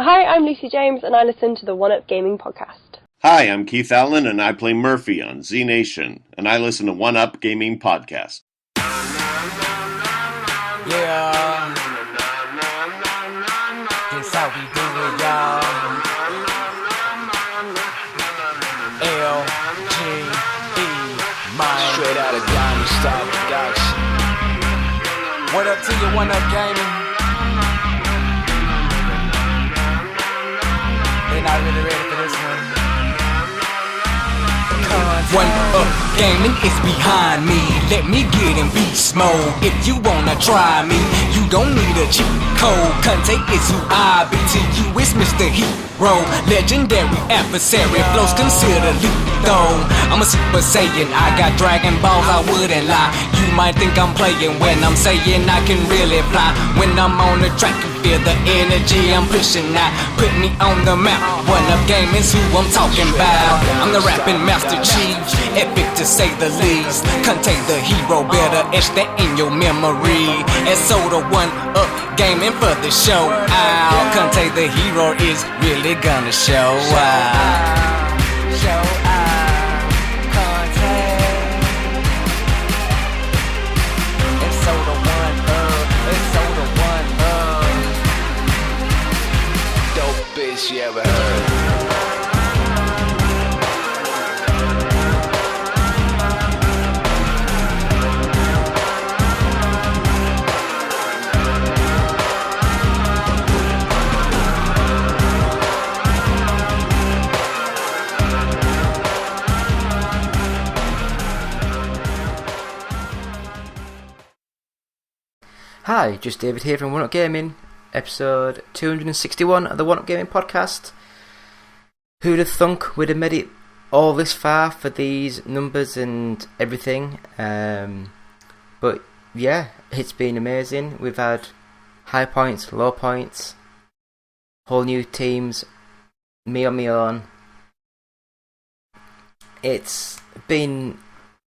Hi, I'm Lucy James, and I listen to the One Up Gaming podcast. Hi, I'm Keith Allen, and I play Murphy on Z Nation, and I listen to One Up Gaming podcast. Yeah, this how we do it, y'all. L-G-E, man. Straight out of Diamond Star Production. What up to you, One Up Gaming? They not really ready for this one. One Up Gaming is behind me. Let me get in beast mode. If you wanna try me, you don't need a cheat code. Conte is who I be. To you is Mr. Hero, legendary adversary. Flows considered lethal. I'm a Super Saiyan. I got Dragon Balls. I wouldn't lie. You might think I'm playing when I'm saying I can really fly. When I'm on the track, you feel the energy I'm pushing out. Put me on the map. One Up Gaming's who I'm talking about. I'm the rapping Master Chief, epic to say the least. Contain the hero, better etch that in your memory. And so the One Up Gaming for the show out. Contain the hero is really gonna show out. Show out. Contain. And so the One Up. And so the One Up. Dope bitch you ever heard. Hi, just David here from One Up Gaming, episode 261 of the One Up Gaming podcast. Who'd have thunk we'd have made it all this far for these numbers and everything? But yeah, it's been amazing. We've had high points, low points, whole new teams, me on my own. It's been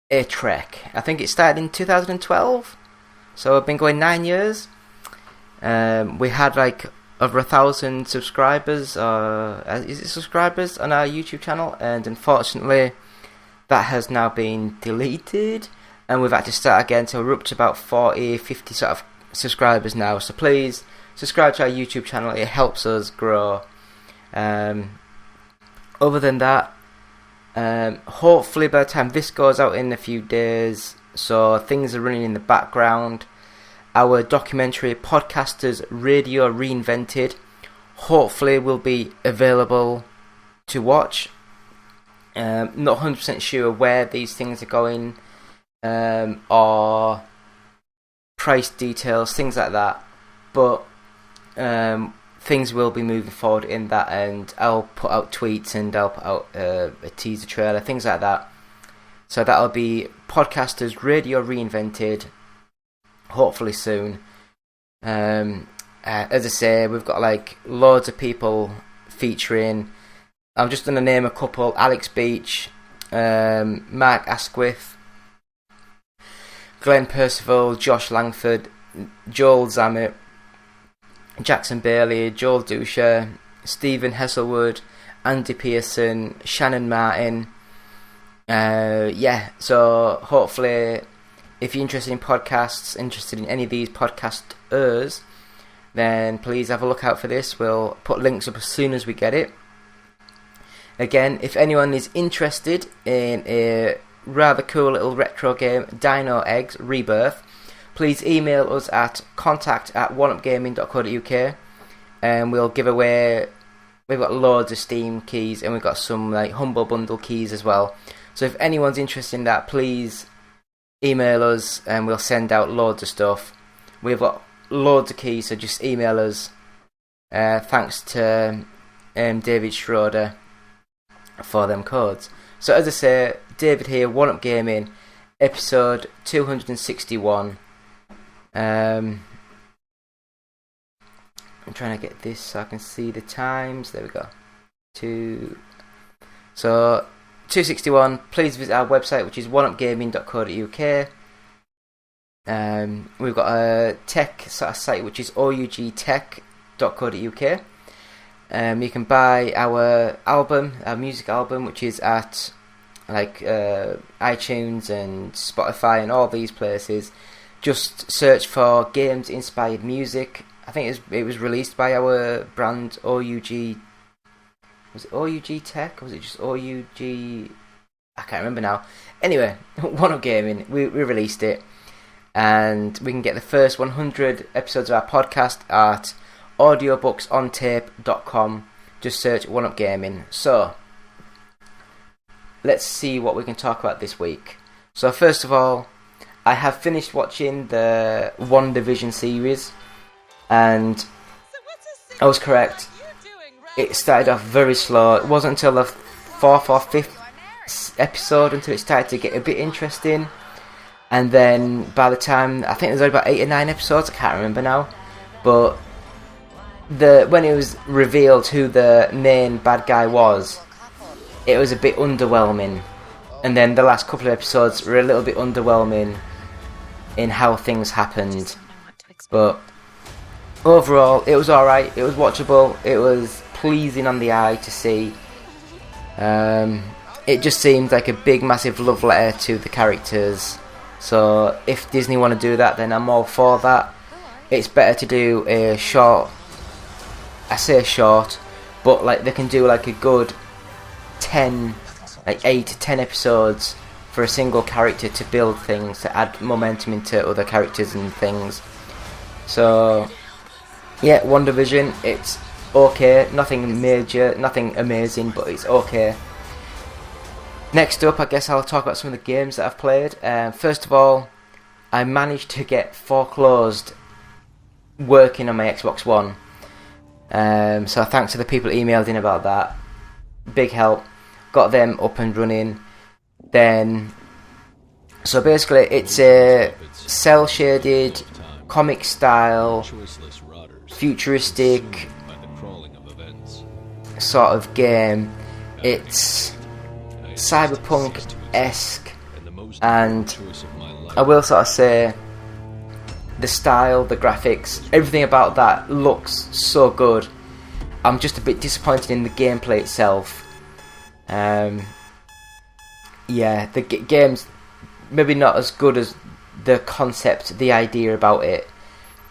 a trek. I think it started in 2012. So I've been going 9 years. We had like over 1,000 subscribers, subscribers on our YouTube channel, and unfortunately that has now been deleted, and we've had to start again. So we're up to about 40, 50 sort of subscribers now. So please subscribe to our YouTube channel; it helps us grow. Other than that, hopefully by the time this goes out in a few days, so things are running in the background, our documentary Podcasters Radio Reinvented hopefully will be available to watch. Not 100% sure where these things are going, or price details, things like that, but things will be moving forward in that, and I'll put out tweets and I'll put out a teaser trailer, things like that. So that'll be Podcasters Radio Reinvented, hopefully soon. As I say, we've got like loads of people featuring. I'm just going to name a couple: Alex Beach, Mark Asquith, Glenn Percival, Josh Langford, Joel Zammit, Jackson Bailey, Joel Dusha, Stephen Hesselwood, Andy Pearson, Shannon Martin. So hopefully if you're interested in podcasts, interested in any of these podcasters, then please have a look out for this. We'll put links up as soon as we get it. Again, if anyone is interested in a rather cool little retro game, Dino Eggs Rebirth, please email us at contact@oneupgaming.co.uk, and we'll give away. We've got loads of Steam keys, and we've got some like Humble Bundle keys as well. So if anyone's interested in that, please email us and we'll send out loads of stuff. We've got loads of keys, so just email us. Thanks to David Schroeder for them codes. So as I say, David here, One Up Gaming, episode 261. I'm trying to get this so I can see the times. There we go. 261. Please visit our website, which is oneupgaming.co.uk. We've got a tech sort of site, which is ougtech.co.uk. You can buy our music album, which is at iTunes and Spotify and all these places. Just search for Games Inspired Music. I think it was released by our brand OUG. Was it OUG Tech or was it just OUG? I can't remember now. Anyway, One Up Gaming, we released it, and we can get the first 100 episodes of our podcast at audiobooksontape.com. Just search One Up Gaming. So let's see what we can talk about this week. So first of all, I have finished watching the Wandavision series, and I was correct. It started off very slow. It wasn't until the 4th or 5th episode until it started to get a bit interesting, and then by the time, I think there's only about 8 or 9 episodes, I can't remember now, but when it was revealed who the main bad guy was, it was a bit underwhelming, and then the last couple of episodes were a little bit underwhelming in how things happened, but overall it was alright. It was watchable, it was pleasing on the eye to see. It just seemed like a big massive love letter to the characters, so if Disney want to do that, then I'm all for that. It's better to do a short, I say short, but like they can do like a good 8 to 10 episodes for a single character to build things, to add momentum into other characters and things. So yeah, WandaVision, it's okay, nothing major, nothing amazing, but it's okay. Next up, I guess I'll talk about some of the games that I've played. First of all, I managed to get Foreclosed working on my Xbox One. So thanks to the people who emailed in about that. Big help. Got them up and running. Then, so basically it's a cel-shaded, comic style, futuristic sort of game. It's cyberpunk-esque, and I will sort of say the style, the graphics, everything about that looks so good. I'm just a bit disappointed in the gameplay itself. Yeah, the game's maybe not as good as the concept, the idea about it,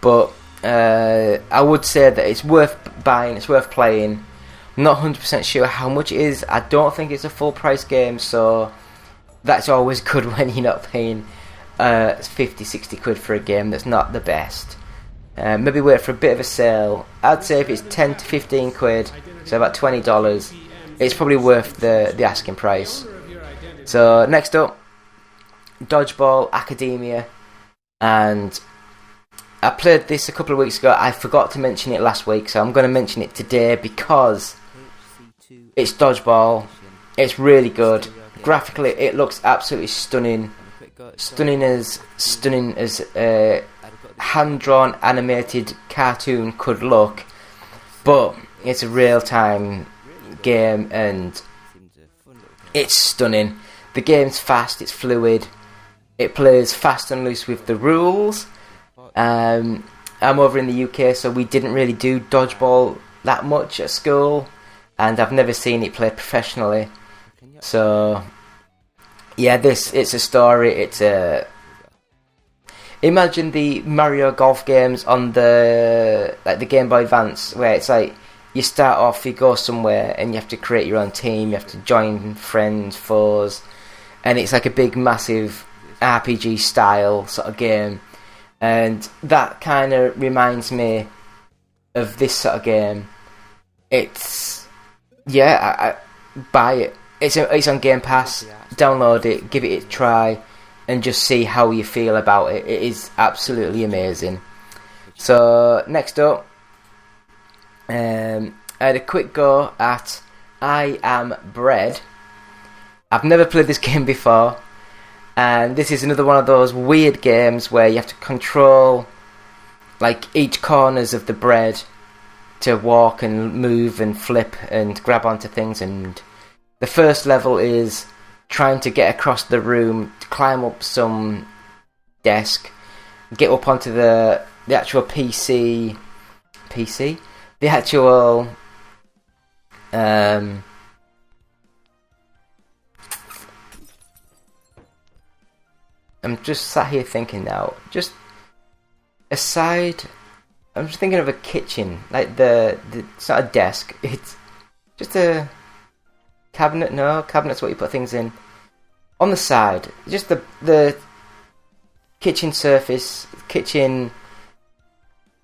but I would say that it's worth buying, it's worth playing. I'm not 100% sure how much it is. I don't think it's a full price game, so that's always good when you're not paying 50-60 quid for a game that's not the best. Maybe wait for a bit of a sale. I'd say if it's 10 to 15 quid, so about $20, it's probably worth the asking price. So next up, Dodgeball Academia, and I played this a couple of weeks ago. I forgot to mention it last week, so I'm going to mention it today because it's Dodgeball. It's really good. Graphically, it looks absolutely stunning. Stunning as a hand-drawn animated cartoon could look, but it's a real-time game and it's stunning. The game's fast, it's fluid, it plays fast and loose with the rules. I'm over in the UK, so we didn't really do Dodgeball that much at school, and I've never seen it played professionally. So yeah, it's a story. Imagine the Mario Golf games on the Game Boy Advance, where it's like you start off, you go somewhere, and you have to create your own team. You have to join friends, foes, and it's like a big, massive RPG style sort of game. And that kind of reminds me of this sort of game. It's I buy it. It's on Game Pass. Download it, give it a try, and just see how you feel about it. It is absolutely amazing. So next up, I had a quick go at I Am Bread. I've never played this game before, and this is another one of those weird games where you have to control like each corners of the bread to walk and move and flip and grab onto things. And the first level is trying to get across the room, climb up some desk, get up onto the actual PC, the actual I'm just sat here thinking now. Just aside, I'm just thinking of a kitchen, like it's not a desk. It's just a cabinet. No, cabinet's what you put things in. On the side, just the kitchen surface, kitchen.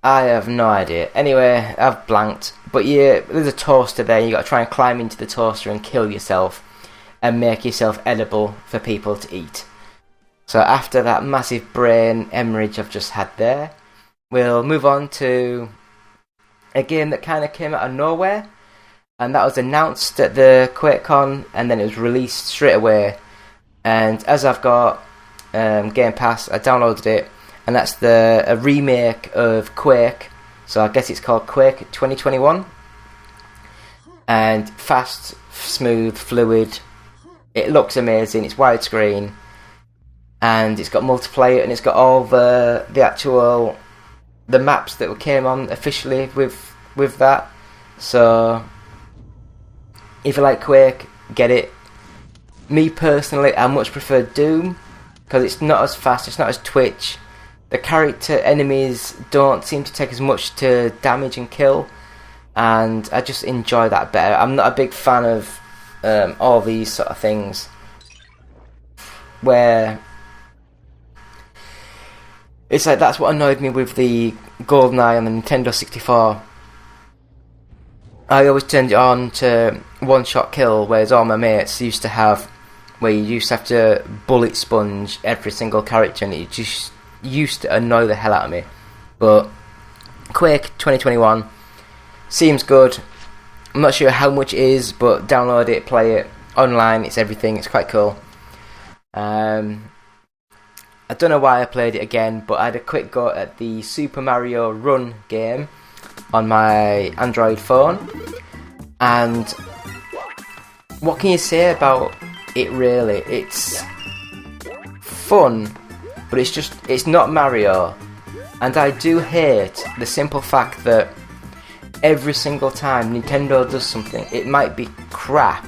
I have no idea. Anyway, I've blanked. But yeah, there's a toaster there. You got to try and climb into the toaster and kill yourself, and make yourself edible for people to eat. So after that massive brain hemorrhage I've just had there, we'll move on to a game that kind of came out of nowhere, and that was announced at the QuakeCon, and then it was released straight away. And as I've got Game Pass, I downloaded it, and that's a remake of Quake. So I guess it's called Quake 2021. And fast, smooth, fluid. It looks amazing. It's widescreen. And it's got multiplayer, and it's got all the maps that came on officially with that. So if you like Quake, get it. Me personally, I much prefer Doom, because it's not as fast, it's not as twitch. The character enemies don't seem to take as much to damage and kill, and I just enjoy that better. I'm not a big fan of all these sort of things where it's like, that's what annoyed me with the GoldenEye on the Nintendo 64. I always turned it on to one-shot kill, whereas all my mates used to have, where you used to have to bullet sponge every single character, and it just used to annoy the hell out of me. But Quake 2021 seems good. I'm not sure how much it is, but download it, play it online. It's everything. It's quite cool. I don't know why I played it again, but I had a quick go at the Super Mario Run game on my Android phone, and what can you say about it really? It's fun, but it's not Mario, and I do hate the simple fact that every single time Nintendo does something, it might be crap,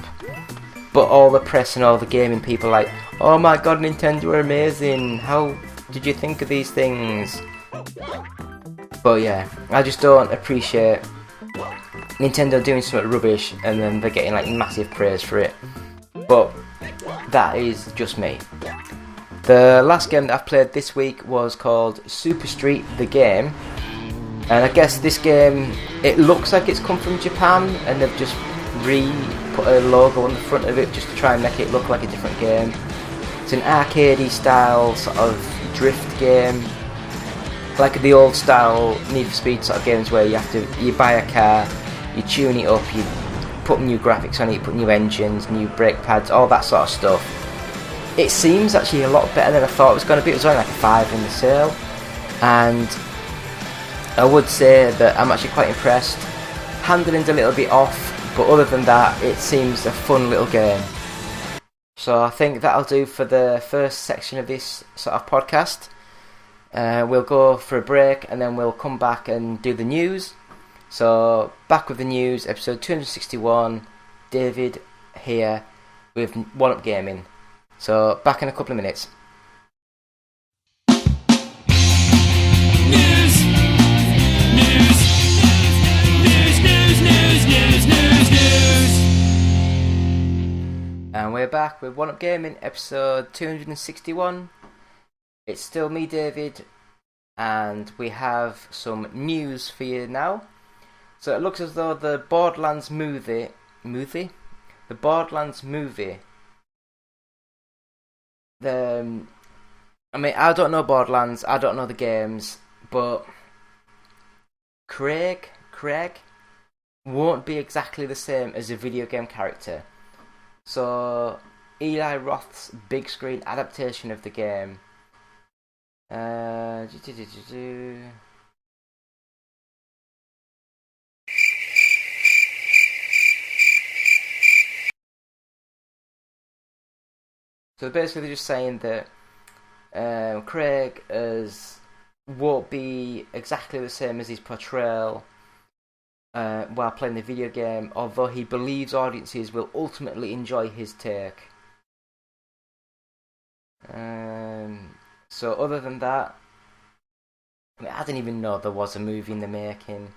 but all the press and all the gaming people are like, oh my god, Nintendo are amazing, how did you think of these things? But yeah, I just don't appreciate Nintendo doing something rubbish and then they're getting like massive praise for it. But that is just me. The last game that I've played this week was called Super Street the Game, and I guess this game, it looks like it's come from Japan and they've just put a logo on the front of it just to try and make it look like a different game. It's an arcadey style sort of drift game, like the old style Need for Speed sort of games where you buy a car, you tune it up, you put new graphics on it, you put new engines, new brake pads, all that sort of stuff. It seems actually a lot better than I thought it was going to be. It was only like a 5 in the sale, and I would say that I'm actually quite impressed. Handling's a little bit off, but other than that, it seems a fun little game. So I think that'll do for the first section of this sort of podcast. We'll go for a break and then we'll come back and do the news. So back with the news, episode 261, David here with One Up Gaming. So back in a couple of minutes. And we're back with One Up Gaming, episode 261. It's still me, David, and we have some news for you now. So it looks as though the Borderlands movie? The Borderlands movie. I don't know Borderlands, I don't know the games, but Craig won't be exactly the same as a video game character. So Eli Roth's big screen adaptation of the game. So basically they're just saying that Craig won't be exactly the same as his portrayal while playing the video game, although he believes audiences will ultimately enjoy his take. So other than that, I didn't even know there was a movie in the making,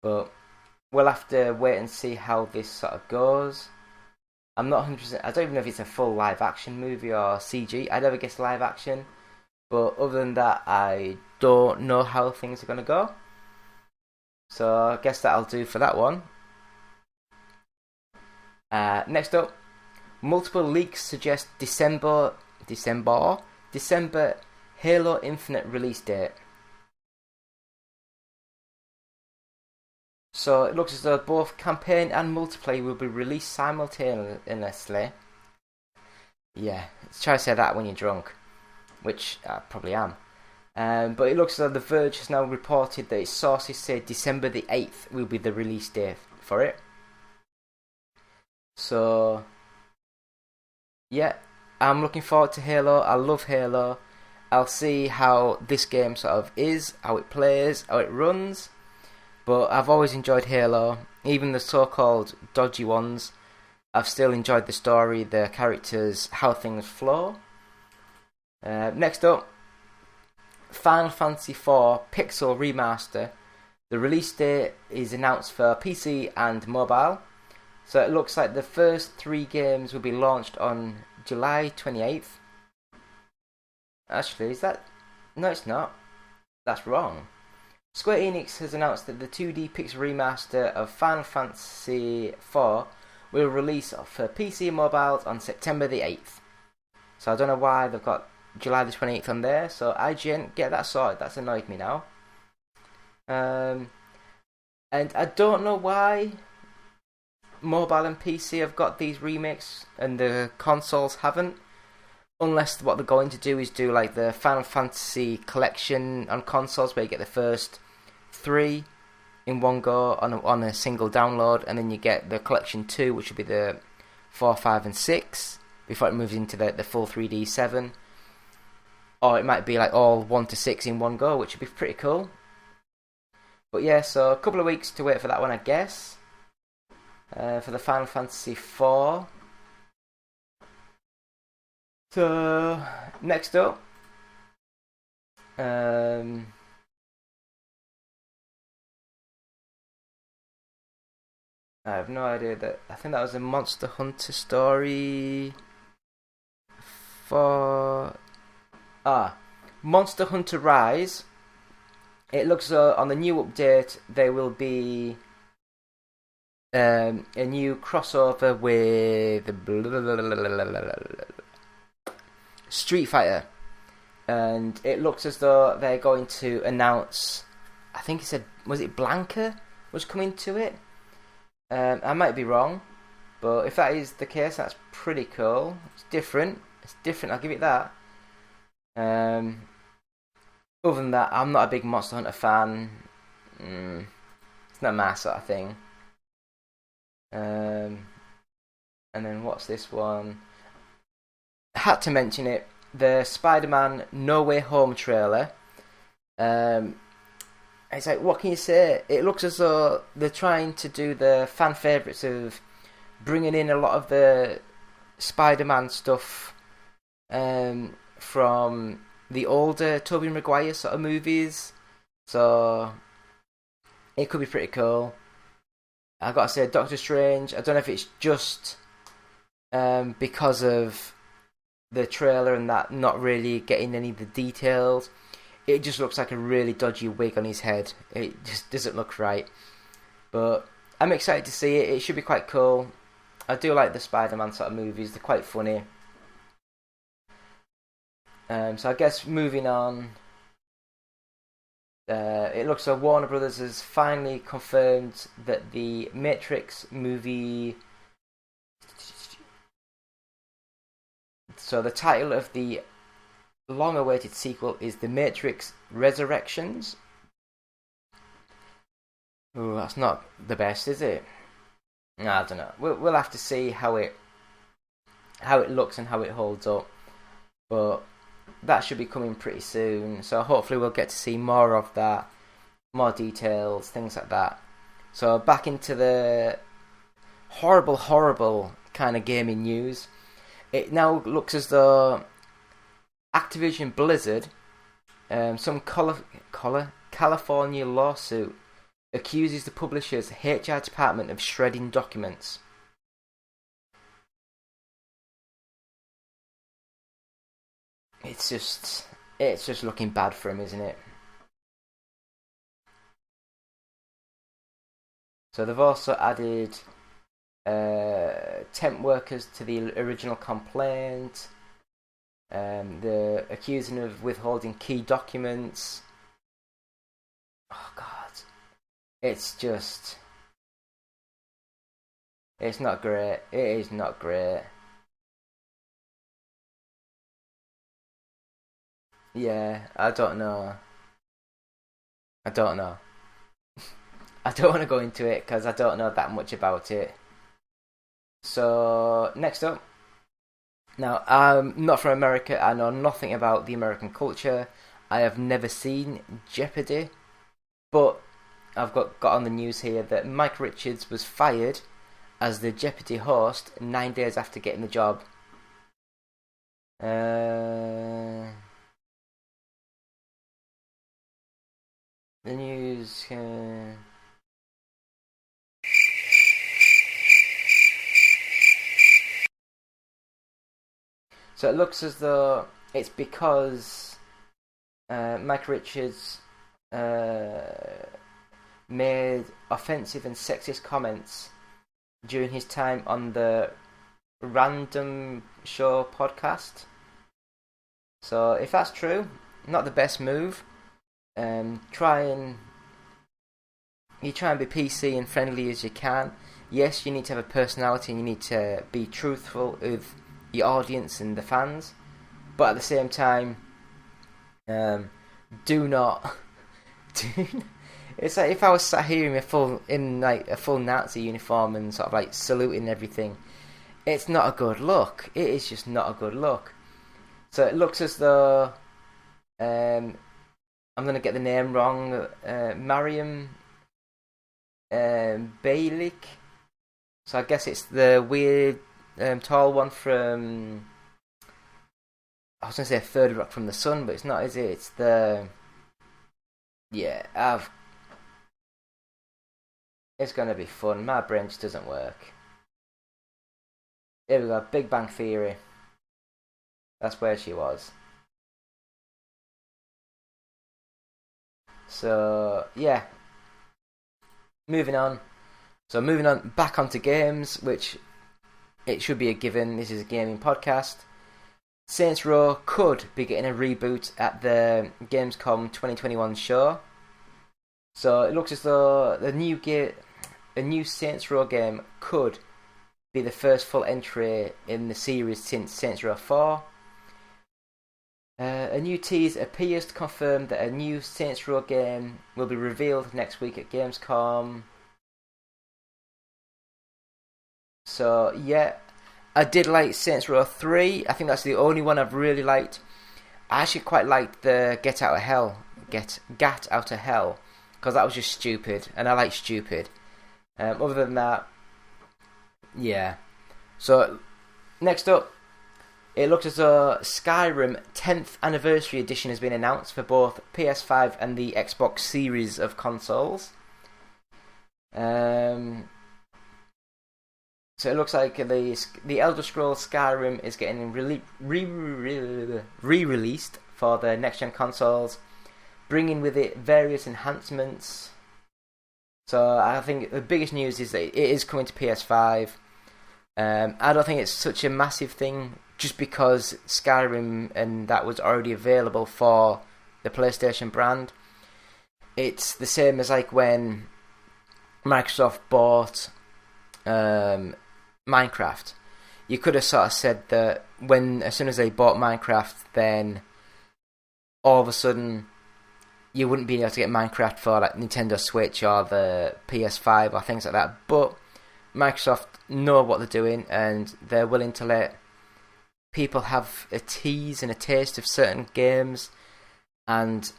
but we'll have to wait and see how this sort of goes. I'm not 100%. I don't even know if it's a full live action movie or CG. I never guess live action, but other than that, I don't know how things are going to go. So I guess that'll do for that one. Next up, multiple leaks suggest December Halo Infinite release date. So it looks as though both campaign and multiplayer will be released simultaneously. Yeah, try to say that when you're drunk, which I probably am. But it looks as though The Verge has now reported that its sources say December the 8th will be the release date for it. So, yeah, I'm looking forward to Halo. I love Halo. I'll see how this game sort of is, how it plays, how it runs. But I've always enjoyed Halo, even the so-called dodgy ones. I've still enjoyed the story, the characters, how things flow. Next up, Final Fantasy IV Pixel Remaster. The release date is announced for PC and mobile. So it looks like the first 3 games will be launched on July 28th. Actually, is that... No, it's not. That's wrong. Square Enix has announced that the 2D Pixel Remaster of Final Fantasy IV will release for PC and mobiles on September the 8th. So I don't know why they've got July the 28th on there. So IGN, get that sorted. That's annoyed me now. And I don't know why mobile and PC have got these remakes and the consoles haven't. Unless what they're going to do is do like the Final Fantasy collection on consoles where you get the first 3 in one go on a single download, and then you get the collection 2, which will be the 4, 5 and 6 before it moves into the full 3D 7. Or it might be like all 1 to 6 in one go, which would be pretty cool. But yeah, so a couple of weeks to wait for that one, I guess. For the Final Fantasy IV. So, next up, I have no idea. I think that was a Monster Hunter story for... Monster Hunter Rise. It looks on the new update there will be a new crossover with Street Fighter, and it looks as though they're going to announce, I think it said, was it Blanca was coming to it? I might be wrong, but if that is the case, that's pretty cool. It's different, I'll give it that. Other than that, I'm not a big Monster Hunter fan. It's not my sort of thing. And then what's this one? Had to mention it, the Spider-Man No Way Home trailer. It's like, what can you say? It looks as though they're trying to do the fan favourites of bringing in a lot of the Spider-Man stuff from the older Tobey Maguire sort of movies. So it could be pretty cool. I've got to say, Doctor Strange, I don't know if it's just because of the trailer and that not really getting any of the details. It just looks like a really dodgy wig on his head. It just doesn't look right. But I'm excited to see it. It should be quite cool. I do like the Spider-Man sort of movies. They're quite funny. So I guess moving on. It looks like Warner Brothers has finally confirmed that the Matrix movie... So the title of the long-awaited sequel is The Matrix Resurrections. Oh, that's not the best, is it? No, I don't know. We'll have to see how it looks and how it holds up. But that should be coming pretty soon. So hopefully we'll get to see more of that, more details, things like that. So back into the horrible kind of gaming news. It now looks as though Activision Blizzard, some California lawsuit, accuses the publisher's HR department of shredding documents. It's just looking bad for him, isn't it? So they've also added temp workers to the original complaint. They're accusing of withholding key documents. Oh God, it's not great. It is not great. Yeah, I don't know. I don't want to go into it because I don't know that much about it. So, next up. Now, I'm not from America. I know nothing about the American culture. I have never seen Jeopardy. But I've got on the news here that Mike Richards was fired as the Jeopardy host 9 days after getting the job. The news... So it looks as though it's because Mike Richards made offensive and sexist comments during his time on the Random Show podcast. So if that's true, not the best move. Try and be PC and friendly as you can. Yes, you need to have a personality and you need to be truthful with the audience and the fans, but at the same time, do not. It's like if I was sat here in a full Nazi uniform and sort of like saluting everything. It's not a good look. It is just not a good look. So it looks as though I'm gonna get the name wrong. Mariam Bailik. So I guess it's the weird tall one from... I was going to say Third Rock from the Sun, but it's not, is it? It's the... Yeah, it's going to be fun. My brain just doesn't work. Here we go, Big Bang Theory. That's where she was. So, yeah. Moving on. Back onto games, which... It should be a given. This is a gaming podcast. Saints Row could be getting a reboot at the Gamescom 2021 show. So it looks as though a new Saints Row game could be the first full entry in the series since Saints Row 4. A new tease appears to confirm that a new Saints Row game will be revealed next week at Gamescom. So, yeah, I did like Saints Row 3. I think that's the only one I've really liked. I actually quite liked the Get Out of Hell, because that was just stupid, and I like stupid. Other than that, yeah. So, next up, it looks as though Skyrim 10th Anniversary Edition has been announced for both PS5 and the Xbox series of consoles. So it looks like the Elder Scrolls Skyrim is getting re-released for the next-gen consoles, bringing with it various enhancements. So I think the biggest news is that it is coming to PS5. I don't think it's such a massive thing, just because Skyrim and that was already available for the PlayStation brand. It's the same as like when Microsoft bought... Minecraft. You could have sort of said that as soon as they bought Minecraft, then all of a sudden you wouldn't be able to get Minecraft for like Nintendo Switch or the PS5 or things like that. But Microsoft know what they're doing and they're willing to let people have a tease and a taste of certain games, and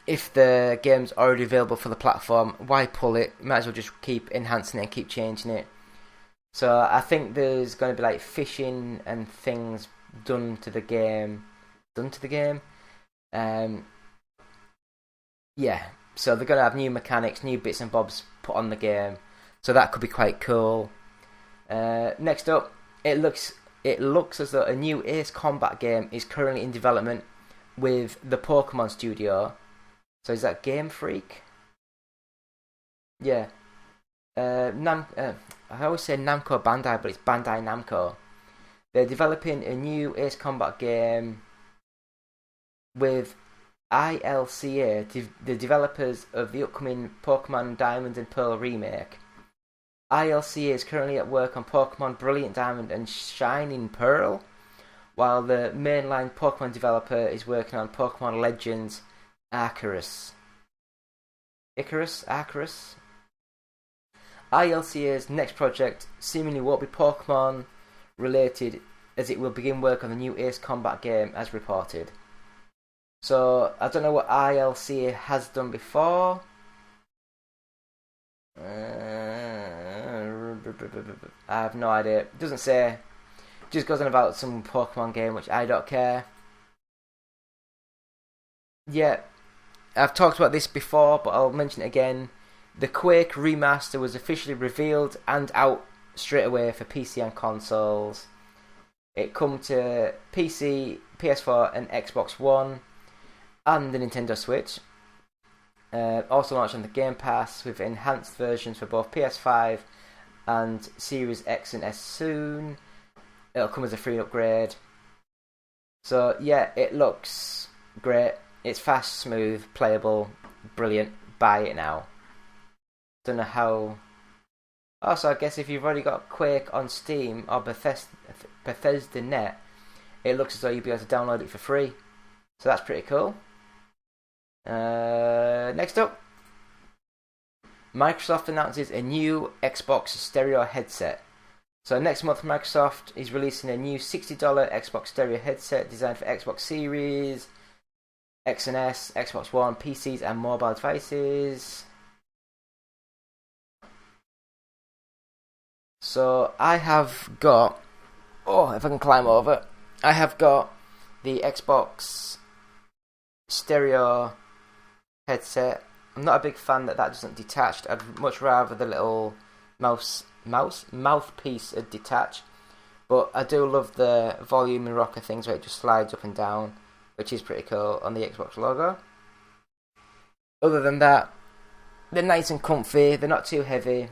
if the game's already available for the platform, why pull it? Might as well just keep enhancing it and keep changing it. So I think there's going to be like fishing and things done to the game. Yeah, so they're going to have new mechanics, new bits and bobs put on the game. So that could be quite cool. Next up, it looks as though a new Ace Combat game is currently in development with the Pokemon studio. So is that Game Freak? Yeah. I always say Namco Bandai, but it's Bandai Namco. They're developing a new Ace Combat game with ILCA, the developers of the upcoming Pokemon Diamond and Pearl remake. ILCA is currently at work on Pokemon Brilliant Diamond and Shining Pearl, while the mainline Pokemon developer is working on Pokemon Legends Arceus. ILCA's next project seemingly won't be Pokemon related, as it will begin work on the new Ace Combat game, as reported. So I don't know what ILCA has done before. I have no idea. It doesn't say. It just goes on about some Pokemon game, which I don't care. Yeah, I've talked about this before, but I'll mention it again. The Quake Remaster was officially revealed and out straight away for PC and consoles. It come to PC, PS4 and Xbox One and the Nintendo Switch. Also launched on the Game Pass with enhanced versions for both PS5 and Series X and S soon. It'll come as a free upgrade. So yeah, it looks great. It's fast, smooth, playable, brilliant. Buy it now. Don't know how. Also, I guess if you've already got Quake on Steam or Bethesda Net, it looks as though you'll be able to download it for free. So that's pretty cool. Next up, Microsoft announces a new Xbox stereo headset. So next month, Microsoft is releasing a new $60 Xbox stereo headset designed for Xbox Series, X and S, Xbox One, PCs and mobile devices. So I have got, if I can climb over, I have got the Xbox stereo headset. I'm not a big fan that doesn't detach. I'd much rather the little mouthpiece detach. But I do love the volume and rocker things where it just slides up and down, which is pretty cool on the Xbox logo. Other than that, they're nice and comfy. They're not too heavy.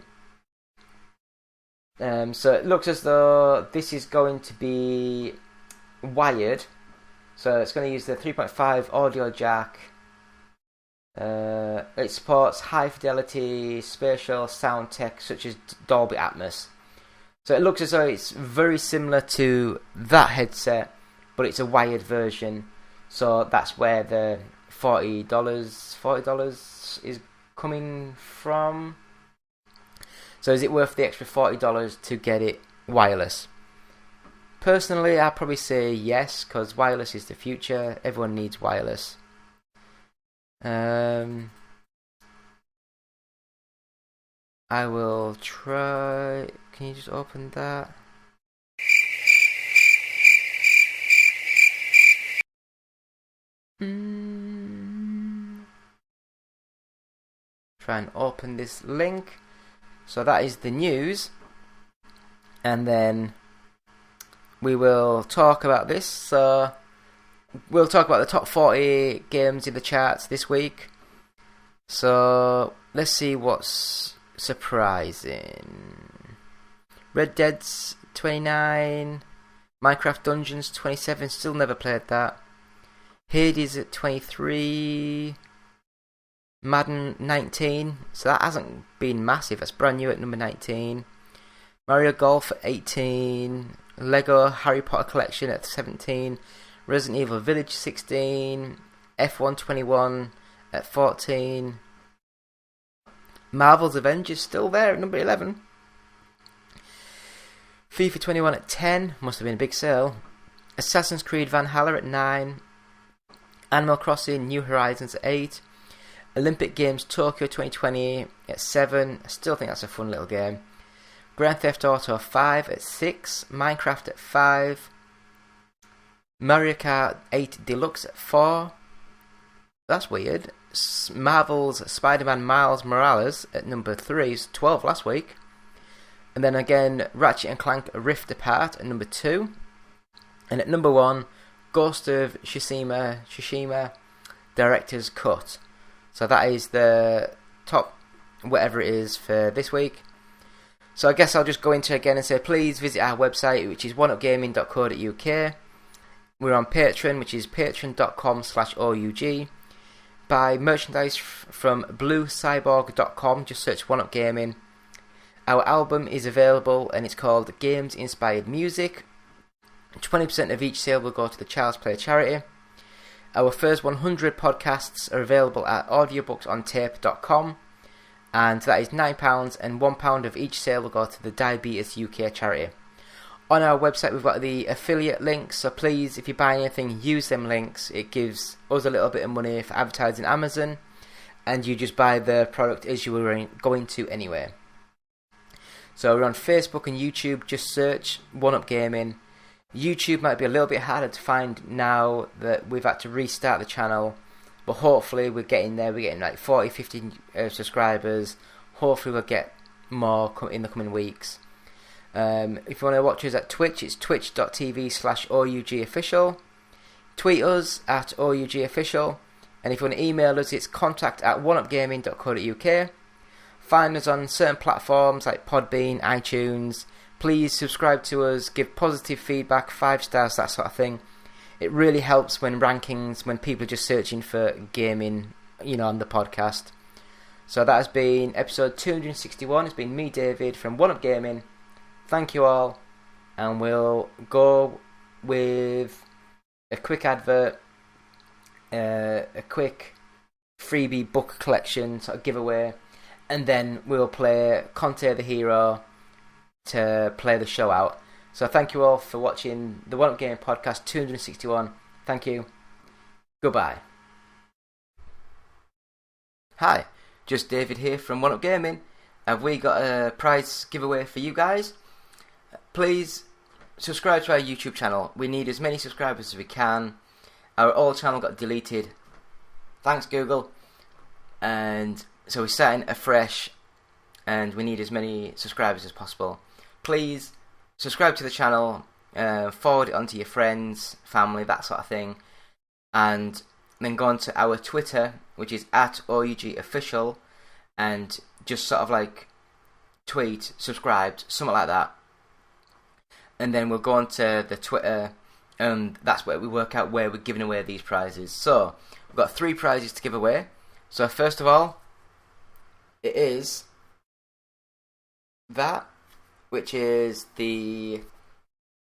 So it looks as though this is going to be wired. So it's going to use the 3.5 audio jack. It supports high fidelity spatial sound tech such as Dolby Atmos. So it looks as though it's very similar to that headset, but it's a wired version. So that's where the $40 is coming from. So is it worth the extra $40 to get it wireless? Personally, I'd probably say yes, because wireless is the future. Everyone needs wireless. I will try. Can you just open that? Try and open this link. So that is the news, and then we will talk about this. So we'll talk about the top 40 games in the charts this week. So let's see what's surprising. Red Dead's 29, Minecraft Dungeons 27, still never played that. Hades at 23, Madden 19, so that hasn't been massive, that's brand new at number 19. Mario Golf at 18, Lego Harry Potter Collection at 17, Resident Evil Village 16, F1 21 at 14, Marvel's Avengers still there at number 11, FIFA 21 at 10, must have been a big sale, Assassin's Creed Valhalla at 9, Animal Crossing New Horizons at 8, Olympic Games Tokyo 2020 at 7. I still think that's a fun little game. Grand Theft Auto 5 at 6. Minecraft at 5. Mario Kart 8 Deluxe at 4. That's weird. Marvel's Spider-Man Miles Morales at number 3. It's 12 last week. And then again, Ratchet and Clank Rift Apart at number 2. And at number 1, Ghost of Tsushima Director's Cut. So that is the top whatever it is for this week. So I guess I'll just go into it again and say please visit our website, which is oneupgaming.co.uk. We're on Patreon, which is patreon.com/OUG. Buy merchandise from bluecyborg.com, just search oneupgaming. Our album is available and it's called Games Inspired Music. 20% of each sale will go to the Child's Play charity. Our first 100 podcasts are available at audiobooksontape.com, and that is £9, and £1 of each sale will go to the Diabetes UK charity. On our website we've got the affiliate links, so please, if you buy anything, use them links. It gives us a little bit of money for advertising Amazon, and you just buy the product as you were going to anyway. So we're on Facebook and YouTube, just search One Up Gaming. YouTube might be a little bit harder to find now that we've had to restart the channel, but hopefully we're getting there. We're getting like 40-50 subscribers. Hopefully we'll get more in the coming weeks. If you want to watch us at Twitch, it's twitch.tv/OUGofficial. Tweet us at OUGofficial, and if you want to email us, it's contact@oneupgaming.co.uk. Find us on certain platforms like Podbean, iTunes. Please subscribe to us, give positive feedback, 5 stars, that sort of thing. It really helps when rankings, when people are just searching for gaming, on the podcast. So that has been episode 261. It's been me, David, from One Up Gaming. Thank you all, and we'll go with a quick advert, a quick freebie book collection sort of giveaway, and then we'll play Conte the Hero to play the show out. So thank you all for watching the One Up Gaming Podcast 261. Thank you. Goodbye. Hi, just David here from One Up Gaming. Have we got a prize giveaway for you guys? Please subscribe to our YouTube channel. We need as many subscribers as we can. Our old channel got deleted. Thanks Google. And so we're starting afresh, and we need as many subscribers as possible. Please subscribe to the channel, forward it onto your friends, family, that sort of thing, and then go on to our Twitter, which is @OUGofficial, and just sort of like tweet, subscribed, something like that. And then we'll go on to the Twitter, and that's where we work out where we're giving away these prizes. So we've got 3 prizes to give away. So first of all, it is that, which is the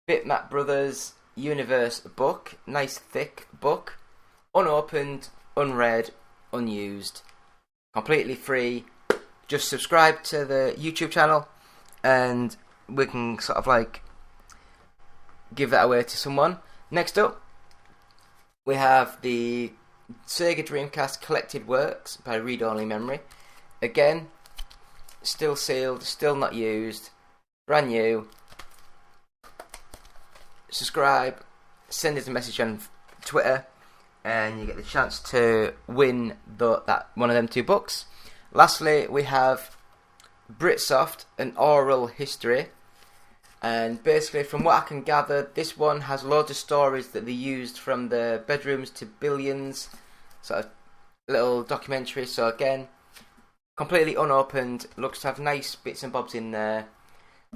Bitmap Brothers Universe book. Nice thick book, unopened, unread, unused, completely free. Just subscribe to the YouTube channel and we can sort of like give that away to someone. Next up, we have the Sega Dreamcast Collected Works by Read Only Memory. Again, still sealed, still not used, brand new. Subscribe, send us a message on Twitter, and you get the chance to win that one of them 2 books. Lastly, we have Britsoft, an oral history, and basically from what I can gather, this one has loads of stories that they used from the Bedrooms to Billions, sort of little documentary. So again, completely unopened, looks to have nice bits and bobs in there.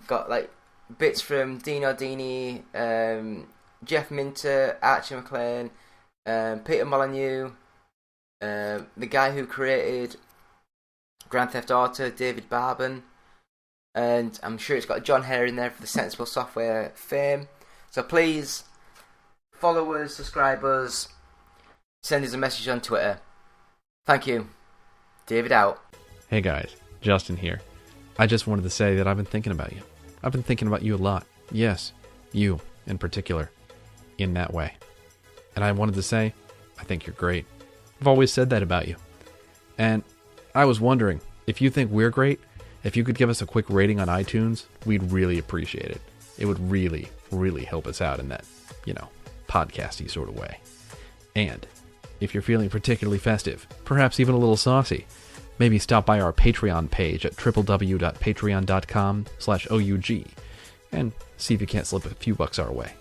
Got like bits from Dino Dini, Jeff Minter, Archie McLean, Peter Molyneux, the guy who created Grand Theft Auto, David Barban, and I'm sure it's got John Hare in there for the Sensible Software fame. So please follow us, subscribe us, send us a message on Twitter. Thank you. David out. Hey guys, Justin here. I just wanted to say that I've been thinking about you. I've been thinking about you a lot. Yes, you in particular, in that way. And I wanted to say, I think you're great. I've always said that about you. And I was wondering, if you think we're great, if you could give us a quick rating on iTunes, we'd really appreciate it. It would really, really help us out in that, podcasty sort of way. And if you're feeling particularly festive, perhaps even a little saucy, maybe stop by our Patreon page at www.patreon.com/OUG and see if you can't slip a few bucks our way.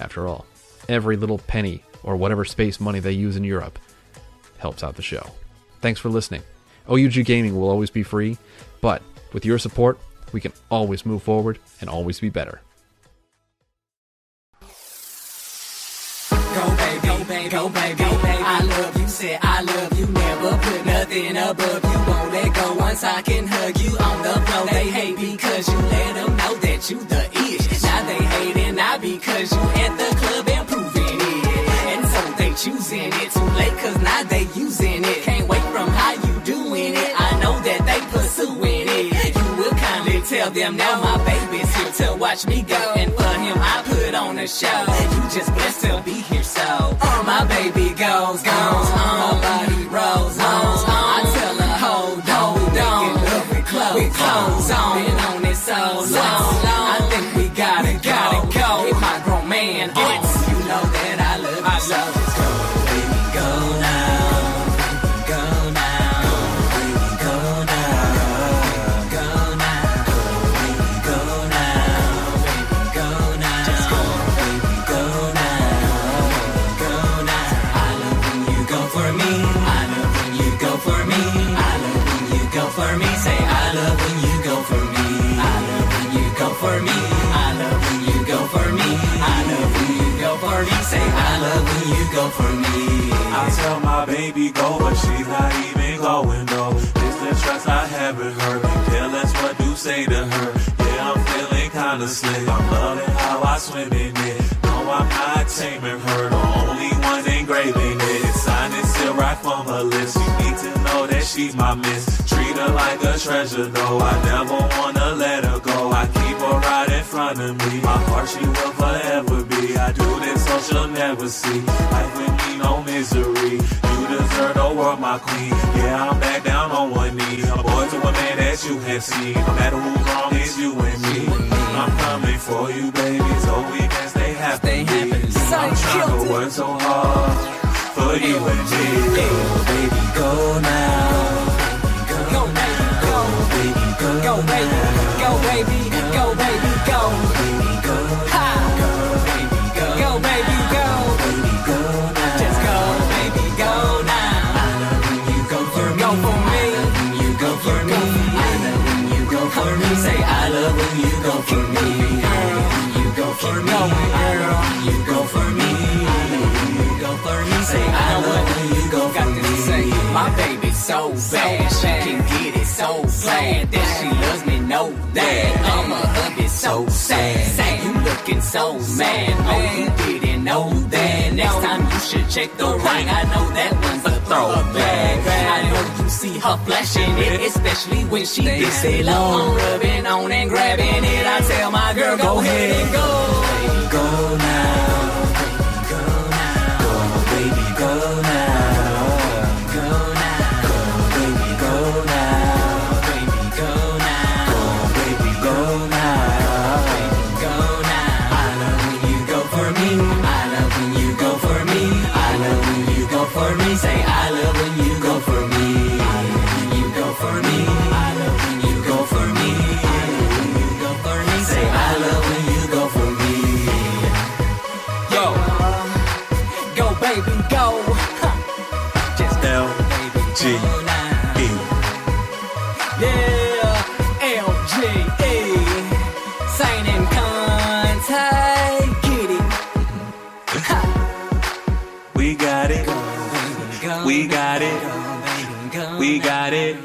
After all, every little penny or whatever space money they use in Europe helps out the show. Thanks for listening. OUG Gaming will always be free, but with your support, we can always move forward and always be better. Go baby, go baby, go baby. I love you, said I love you. Never put nothing above you. Won't let go once I can hug you on the floor. They hate because you let them know that you the ish. Now they hating not because you at the club and proving it. And so they choosing it too late cause now they using it. Can't wait from how you doing it. I know that they pursuing it. You will kindly tell them now my baby's here to watch me go. And for him I put on a show. You just blessed to be here so. My baby goes on. Her body rolls on. I tell her hold on. We making love with clothes on. Been on it so long. I think we gotta go. Get my grown man on. You know that I love you so. Just go, baby, go now. Go now. Baby, go now. Go now. Baby, go now. Baby, go now. Just go, baby, go now. Go now. I love when you go for me. I love when you go for me. I love when you go for me. Say I love when you go for me. I love when you go for me. I love when you go for me. I love when you go for me. Say I love when you go for me. I tell my baby go, but she's not even going though. It's the trust I have in her. Careless what you say to her. Yeah, I'm feeling kinda slick. I'm loving how I swim in it. No, I'm not taming her. The only one engraving it. Sign it still right from her lips. You need to know that she's my miss. Treat her like a treasure though. I never wanna let her go. I keep her right in front of me. My heart she will forever be. I do this so she'll never see. Life with me no misery. You deserve the world, my queen. Yeah, I'm back down on one knee. A boy to a man that you have seen. No matter who's wrong, it's you and me. I'm coming for you, baby. So we can stay happy. I'm trying to work so hard for you and me. Go, baby, go now. Go baby, go. Baby, go. Go baby, go baby, go baby, go. Baby, go. Ha. Go, baby, go. Go baby, go. Baby, go now. Just go baby, go now. I love when you go for me. Go for me. When you go for me. I love when you go for me. Say I love when you go for me. When you go for me. I love when you go for me. I love when you go for me. Say I love when you go for me. My baby's so bad, she can get it so glad that she loves me, know that. I'm a hubby so sad, say you looking so mad. Oh, you didn't know that. Next time you should check the ring. I know that one's a throwback. I know you see her flashing it, especially when she gets it low. I'm rubbing on and grabbing it. I tell my girl, go ahead and go. Baby, go now. Baby, go now. For me, say I love when you go for me. I love when you go for me. I love when you go for me. I love when you go for me. Say I love when you go for me. Yo, go baby, go. Just L G E. Yeah, LGE. Sign in contact, get it. We got it. We got it. We got it.